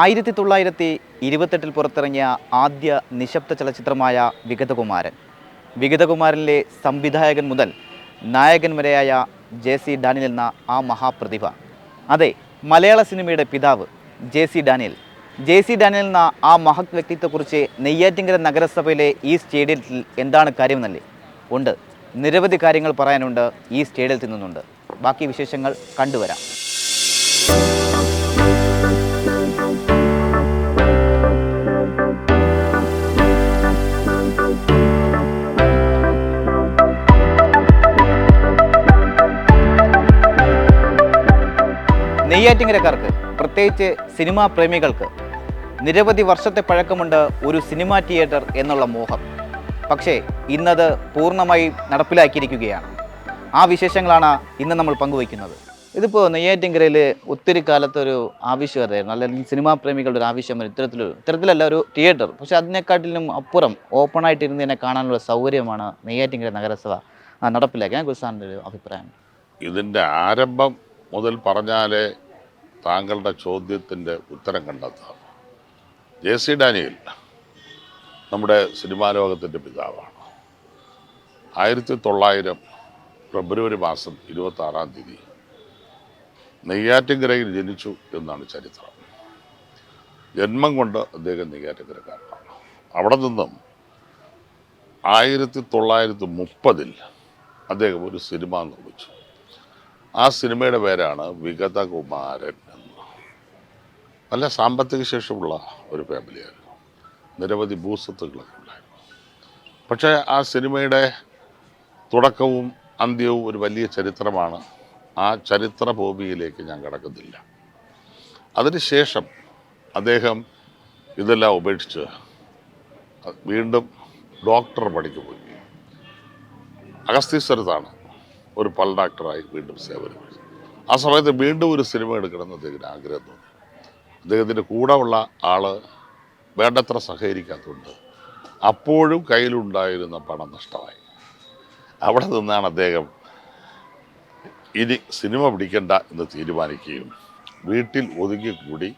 1928 പുറത്തിറങ്ങിയ ആദ്യ നിശബ്ദ ചലച്ചിത്രമായ വിഗതകുമാരൻ. വിഗതകുമാരനിലെ സംവിധായകൻ മുതൽ നായകൻ വരെയായ ജെ.സി. ഡാനിയൽ എന്ന ആ മഹാപ്രതിഭ. അതെ, മലയാള സിനിമയുടെ പിതാവ് ജെ.സി. ഡാനിയൽ. ജെ.സി. ഡാനിയൽ എന്ന ആ മഹത് വ്യക്തിത്വത്തെക്കുറിച്ച് നെയ്യാറ്റിൻകര നഗരസഭയിലെ ഈ സ്റ്റേഡിയത്തിൽ എന്താണ് കാര്യമെന്നല്ലേ? ഉണ്ട്, നിരവധി കാര്യങ്ങൾ പറയാനുണ്ട്. ഈ സ്റ്റേഡിയത്തിൽ നിന്നുണ്ട്. ബാക്കി വിശേഷങ്ങൾ കണ്ടുവരാം. നെയ്യാറ്റിൻകരക്കാർക്ക്, പ്രത്യേകിച്ച് സിനിമാ പ്രേമികൾക്ക് നിരവധി വർഷത്തെ പഴക്കമുണ്ട് ഒരു സിനിമാ തിയേറ്റർ എന്നുള്ള മോഹം. പക്ഷേ ഇന്നത് പൂർണ്ണമായി നടപ്പിലാക്കിയിരിക്കുകയാണ്. ആ വിശേഷങ്ങളാണ് ഇന്ന് നമ്മൾ പങ്കുവയ്ക്കുന്നത്. ഇതിപ്പോൾ നെയ്യാറ്റിൻകരയിൽ ഒത്തിരി കാലത്തൊരു ആവശ്യമായിരുന്നു, അല്ലെങ്കിൽ സിനിമാ പ്രേമികളുടെ ഒരു ആവശ്യം ഇത്തരത്തിലല്ല ഒരു തിയേറ്റർ. പക്ഷേ അതിനെക്കാട്ടിലും അപ്പുറം ഓപ്പണായിട്ടിരുന്ന് തന്നെ കാണാനുള്ള സൗകര്യമാണ് നെയ്യാറ്റിൻകര നഗരസഭ നടപ്പിലാക്കി. അതിനെക്കുറിച്ച് സാറിൻ്റെ ഒരു അഭിപ്രായം? ഇതിൻ്റെ ആരംഭം മുതൽ പറഞ്ഞാലേ താങ്കളുടെ ചോദ്യത്തിൻ്റെ ഉത്തരം കണ്ടെത്താം. ജെ.സി. ഡാനിയൽ നമ്മുടെ സിനിമാ ലോകത്തിൻ്റെ പിതാവാണ്. 1900 ഫെബ്രുവരി മാസം 26 നെയ്യാറ്റിൻകരയിൽ ജനിച്ചു എന്നാണ് ചരിത്രം. ജന്മം കൊണ്ട് അദ്ദേഹം നെയ്യാറ്റിൻകരക്കാരനാണ്. അവിടെ നിന്നും 1930 അദ്ദേഹം ഒരു സിനിമ നിർമ്മിച്ചു. ആ സിനിമയുടെ പേരാണ് വിഗതകുമാരൻ എന്ന്. നല്ല സാമ്പത്തിക ശേഷിയുള്ള ഒരു ഫാമിലിയായിരുന്നു. നിരവധി ഭൂസ്വത്തുക്കളൊക്കെ ഉണ്ടായിരുന്നു. പക്ഷേ ആ സിനിമയുടെ തുടക്കവും അന്ത്യവും ഒരു വലിയ ചരിത്രമാണ്. ആ ചരിത്ര ഭൂമിയിലേക്ക് ഞാൻ കടക്കുന്നില്ല. അതിനുശേഷം അദ്ദേഹം ഇതെല്ലാം ഉപേക്ഷിച്ച് വീണ്ടും ഡോക്ടർ പണിക്ക് പോയി. അഗസ്തീശ്വരത്താണ് ഒരു പൽ ഡോക്ടറായി വീണ്ടും സേവനം. ആ സമയത്ത് വീണ്ടും ഒരു സിനിമ എടുക്കണമെന്ന് അദ്ദേഹത്തിന് ആഗ്രഹം തോന്നി. അദ്ദേഹത്തിൻ്റെ കൂടെ ഉള്ള ആള് വേണ്ടത്ര സഹകരിക്കാത്തതുകൊണ്ട് അപ്പോഴും കയ്യിലുണ്ടായിരുന്ന പണം നഷ്ടമായി. അവിടെ നിന്നാണ് അദ്ദേഹം ഇനി സിനിമ പിടിക്കണ്ട എന്ന് തീരുമാനിക്കുകയും വീട്ടിൽ ഒതുങ്ങിക്കൂടി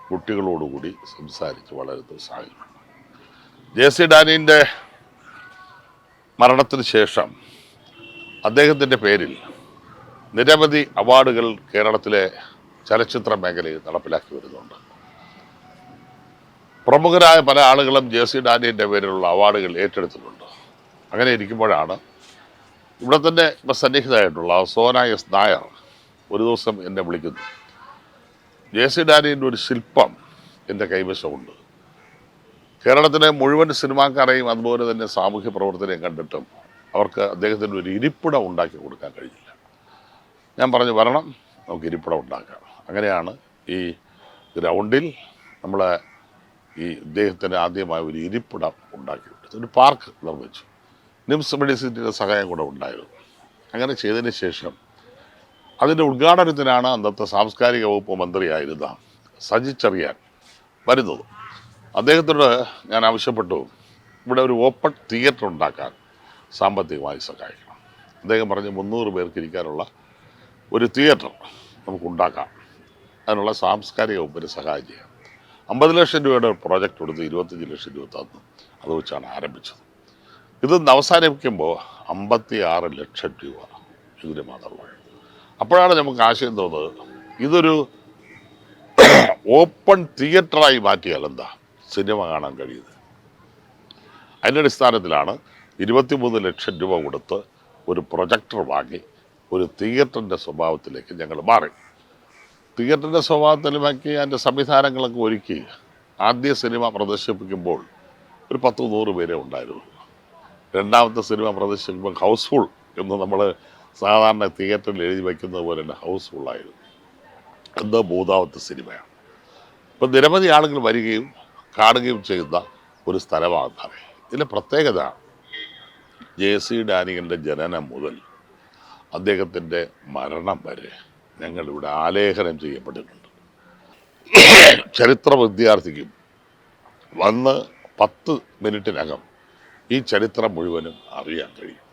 കുട്ടികളോടുകൂടി സംസാരിച്ച് വളരുന്ന സാഹചര്യം. ജെ.സി. ഡാനിയലിൻ്റെ മരണത്തിന് ശേഷം അദ്ദേഹത്തിൻ്റെ പേരിൽ നിരവധി അവാർഡുകൾ കേരളത്തിലെ ചലച്ചിത്ര മേഖലയിൽ നടപ്പിലാക്കി വരുന്നുണ്ട്. പ്രമുഖരായ പല ആളുകളും ജെ.സി. ഡാനിയലിൻ്റെ പേരിലുള്ള അവാർഡുകൾ ഏറ്റെടുത്തിട്ടുണ്ട്. അങ്ങനെ ഇരിക്കുമ്പോഴാണ് ഇവിടെ തന്നെ സന്നിഹിതമായിട്ടുള്ള സോന എസ് നായർ ഒരു ദിവസം എന്നെ വിളിക്കുന്നു. ജെ.സി. ഡാനിയലിൻ്റെ ഒരു ശില്പം എൻ്റെ കൈവശമുണ്ട്. കേരളത്തിലെ മുഴുവൻ സിനിമാക്കാരെയും അതുപോലെ തന്നെ സാമൂഹ്യ പ്രവർത്തനയും കണ്ടിട്ടും അവർക്ക് അദ്ദേഹത്തിന് ഒരു ഇരിപ്പിടം ഉണ്ടാക്കി കൊടുക്കാൻ കഴിഞ്ഞില്ല. ഞാൻ പറഞ്ഞു, വരണം, നമുക്ക് ഇരിപ്പിടം ഉണ്ടാക്കാം. അങ്ങനെയാണ് ഈ ഗ്രൗണ്ടിൽ നമ്മൾ ഈ ഇദ്ദേഹത്തിന് ആദ്യമായി ഒരു ഇരിപ്പിടം ഉണ്ടാക്കി കൊടുത്തു. ഒരു പാർക്ക് നിർമ്മിച്ചു. നിംസ് മെഡിസിറ്റിയുടെ സഹായം കൂടെ ഉണ്ടായിരുന്നു. അങ്ങനെ ചെയ്തതിന് ശേഷം അതിൻ്റെ ഉദ്ഘാടനത്തിനാണ് അന്നത്തെ സാംസ്കാരിക വകുപ്പ് മന്ത്രിയായിരുന്ന സജി ചെറിയാൻ വരുന്നത്. അദ്ദേഹത്തോട് ഞാൻ ആവശ്യപ്പെട്ടു, ഇവിടെ ഒരു ഓപ്പൺ തിയേറ്റർ ഉണ്ടാക്കാൻ സാമ്പത്തികമായി സഹായിക്കണം. അദ്ദേഹം പറഞ്ഞ് 300 പേർക്ക് ഇരിക്കാനുള്ള ഒരു തിയേറ്റർ നമുക്കുണ്ടാക്കാം, അതിനുള്ള സാംസ്കാരിക വകുപ്പിന് സഹായം ചെയ്യാം. 50 ലക്ഷം രൂപയുടെ പ്രോജക്റ്റ് കൊടുത്ത് 25 ലക്ഷം രൂപ തന്നു. അത് വെച്ചാണ് ആരംഭിച്ചത്. ഇത് അവസാനിപ്പിക്കുമ്പോൾ 56 ലക്ഷം രൂപ ഇതിന് മാത്രമാണ്. അപ്പോഴാണ് നമുക്ക് ആശയം തോന്നുന്നത്, ഇതൊരു ഓപ്പൺ തിയേറ്ററായി മാറ്റിയാൽ എന്താ സിനിമ കാണാൻ കഴിയുന്നത്. അതിൻ്റെ അടിസ്ഥാനത്തിലാണ് 23 ലക്ഷം രൂപ കൊടുത്ത് ഒരു പ്രൊജക്ടർ വാങ്ങി ഒരു തിയേറ്ററിൻ്റെ സ്വഭാവത്തിലേക്ക് ഞങ്ങൾ മാറി. തിയേറ്ററിൻ്റെ സ്വഭാവത്തിലുമാക്കി അതിൻ്റെ സംവിധാനങ്ങളൊക്കെ ഒരുക്കി ആദ്യ സിനിമ പ്രദർശിപ്പിക്കുമ്പോൾ ഒരു 10-100 പേരെ ഉണ്ടായിരുന്നു. രണ്ടാമത്തെ സിനിമ പ്രദർശിപ്പിക്കുമ്പോൾ ഹൗസ്ഫുൾ എന്ന് നമ്മൾ സാധാരണ തിയേറ്ററിൽ എഴുതി വയ്ക്കുന്നത് പോലെ തന്നെ ഹൗസ്ഫുള്ളായിരുന്നു. എന്തോ മൂന്നാമത്തെ സിനിമയാണ്. ഇപ്പം നിരവധി ആളുകൾ വരികയും കാണുകയും ചെയ്യുന്ന ഒരു സ്ഥലമാണെന്നാണ്. ഇതിൻ്റെ പ്രത്യേകത, ജെ.സി. ഡാനിയലിൻ്റെ ജനനം മുതൽ അദ്ദേഹത്തിൻ്റെ മരണം വരെ ഞങ്ങളിവിടെ ആലേഖനം ചെയ്യപ്പെട്ടിട്ടുണ്ട്. ചരിത്ര വിദ്യാർത്ഥിക്കും വന്ന് 10 മിനിറ്റിനകം ഈ ചരിത്രം മുഴുവനും അറിയാൻ കഴിയും.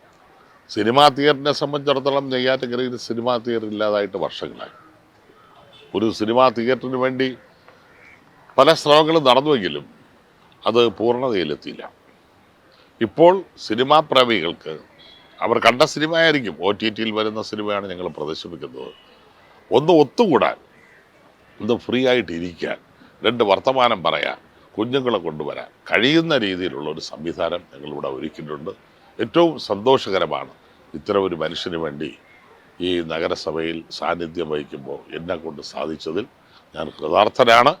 സിനിമാ തിയേറ്ററിനെ സംബന്ധിച്ചിടത്തോളം നെയ്യാറ്റിൻകരയിൽ സിനിമാ തിയേറ്റർ ഇല്ലാതായിട്ട് വർഷങ്ങളായി. ഒരു സിനിമാ തിയേറ്ററിന് വേണ്ടി പല ശ്രമങ്ങളും നടന്നുവെങ്കിലും അത് പൂർണ്ണതയിലെത്തിയില്ല. ഇപ്പോൾ സിനിമാ പ്രേമികൾക്ക് അവർ കണ്ട സിനിമയായിരിക്കും, OTTയിൽ വരുന്ന സിനിമയാണ് ഞങ്ങൾ പ്രദർശിപ്പിക്കുന്നത്, ഒന്ന് ഒത്തുകൂടാൻ, ഒന്ന് ഫ്രീ ആയിട്ട് ഇരിക്കാൻ, 2 വർത്തമാനം പറയാൻ, കുഞ്ഞുങ്ങളെ കൊണ്ടുവരാൻ കഴിയുന്ന രീതിയിലുള്ള ഒരു സംവിധാനം ഞങ്ങളിവിടെ ഒരുക്കിയിട്ടുണ്ട്. ഏറ്റവും സന്തോഷകരമാണ് ഇത്തരം ഒരു മനുഷ്യന് വേണ്ടി ഈ നഗരസഭയിൽ സാന്നിധ്യം വഹിക്കുമ്പോൾ എന്നെ കൊണ്ട് സാധിച്ചതിൽ ഞാൻ കൃതാർത്ഥനാണ്.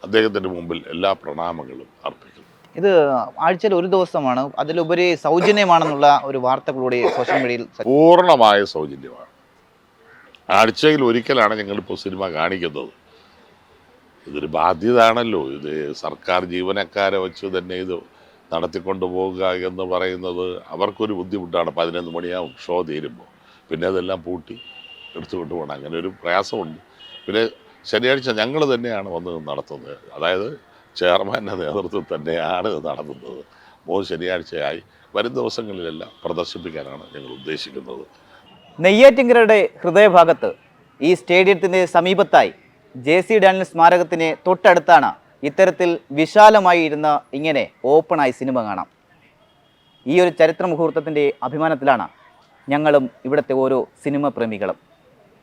അദ്ദേഹത്തിൻ്റെ മുമ്പിൽ എല്ലാ പ്രണാമങ്ങളും അർപ്പിക്കുന്നു. ഇത് ആഴ്ചയിൽ ഒരു ദിവസമാണ്, അതിലുപരി സൗജന്യമാണെന്നുള്ള ഒരു വാർത്തകളൂടെ സോഷ്യൽ മീഡിയയിൽ. പൂർണ്ണമായ സൗജന്യമാണ്. ആഴ്ചയിൽ ഒരിക്കലാണ് ഞങ്ങളിപ്പോൾ സിനിമ കാണിക്കുന്നത്. ഇതൊരു ബാധ്യതയാണല്ലോ. ഇത് സർക്കാർ ജീവനക്കാരെ വെച്ച് തന്നെ ഇത് നടത്തിക്കൊണ്ടു പോകുക എന്ന് പറയുന്നത് അവർക്കൊരു ബുദ്ധിമുട്ടാണ്. 11 മണിയാവും ഷോ തീരുമ്പോൾ, പിന്നെ അതെല്ലാം പൂട്ടി എടുത്തുകൊണ്ട് പോകണം. അങ്ങനെ ഒരു പ്രയാസമുണ്ട്. പിന്നെ ശനിയാഴ്ച ഞങ്ങൾ തന്നെയാണ് വന്ന് നടത്തുന്നത്, അതായത് ചെയർമാൻ്റെ നേതൃത്വത്തിൽ തന്നെയാണ് നടത്തുന്നത്. 3 ശനിയാഴ്ചയായി. വരും ദിവസങ്ങളിലെല്ലാം പ്രദർശിപ്പിക്കാനാണ് ഞങ്ങൾ ഉദ്ദേശിക്കുന്നത്. നെയ്യാറ്റിൻകരയുടെ ഹൃദയഭാഗത്ത് ഈ സ്റ്റേഡിയത്തിൻ്റെ സമീപത്തായി JC ഡാനിയൽ സ്മാരകത്തിന് തൊട്ടടുത്താണ് ഇത്തരത്തിൽ വിശാലമായി ഇരുന്ന് ഇങ്ങനെ ഓപ്പണായി സിനിമ കാണാം. ഈ ഒരു ചരിത്ര മുഹൂർത്തത്തിൻ്റെ അഭിമാനത്തിലാണ് ഞങ്ങളും ഇവിടുത്തെ ഓരോ സിനിമ പ്രേമികളും.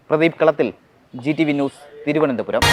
പ്രദീപ് കളത്തിൽ, GTV ന്യൂസ്, തിരുവനന്തപുരം.